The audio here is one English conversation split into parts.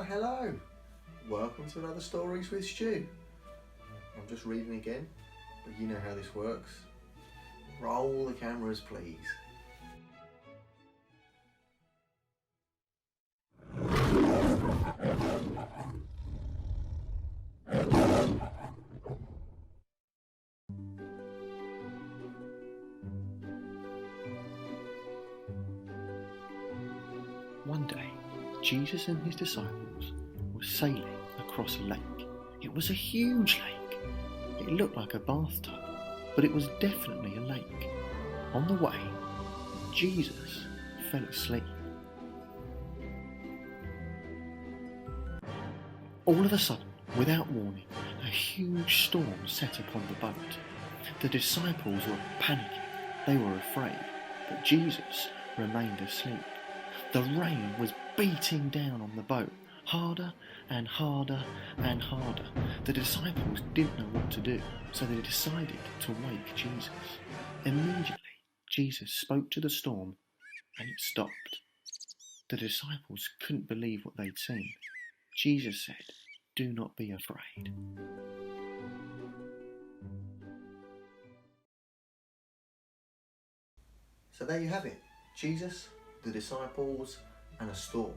Hello! Welcome to another Stories with Stu. I'm just reading again, but you know how this works. Roll the cameras, please. One day, Jesus and his disciples were sailing across a lake. It was a huge lake. It looked like a bathtub, but it was definitely a lake. On the way, Jesus fell asleep. All of a sudden, without warning, a huge storm set upon the boat. The disciples were panicking. They were afraid, but Jesus remained asleep. The rain was beating down on the boat, harder and harder and harder. The disciples didn't know what to do, so they decided to wake Jesus. Immediately, Jesus spoke to the storm and it stopped. The disciples couldn't believe what they'd seen. Jesus said, "Do not be afraid." So there you have it. Jesus, the disciples, and a storm.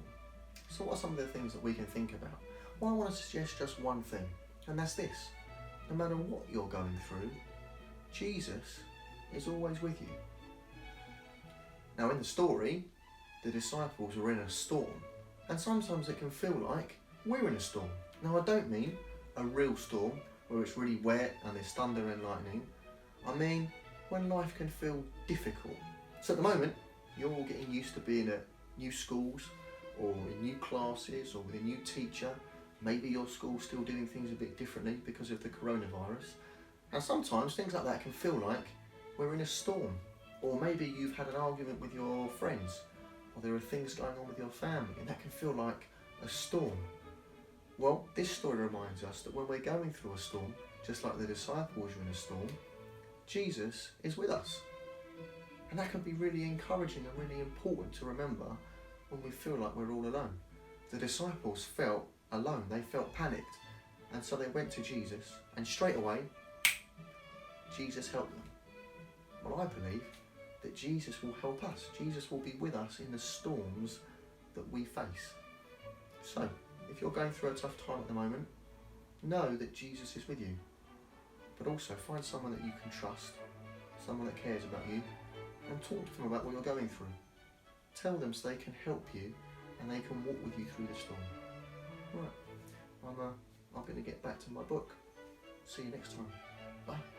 So what are some of the things that we can think about? Well, I want to suggest just one thing, and that's this. No matter what you're going through, Jesus is always with you. Now in the story, the disciples were in a storm, and sometimes it can feel like we're in a storm. Now I don't mean a real storm where it's really wet and there's thunder and lightning. I mean when life can feel difficult. So at the moment, you're all getting used to being at new schools or in new classes or with a new teacher. Maybe your school's still doing things a bit differently because of the coronavirus. And sometimes things like that can feel like we're in a storm. Or maybe you've had an argument with your friends, or there are things going on with your family, and that can feel like a storm. Well, this story reminds us that when we're going through a storm, just like the disciples were in a storm, Jesus is with us. And that can be really encouraging and really important to remember when we feel like we're all alone. The disciples felt alone, they felt panicked, and so they went to Jesus, and straight away, Jesus helped them. Well, I believe that Jesus will help us. Jesus will be with us in the storms that we face. So, if you're going through a tough time at the moment, know that Jesus is with you. But also find someone that you can trust, someone that cares about you, and talk to them about what you're going through. Tell them so they can help you and they can walk with you through the storm. Right, I'm going to get back to my book. See you next time. Bye.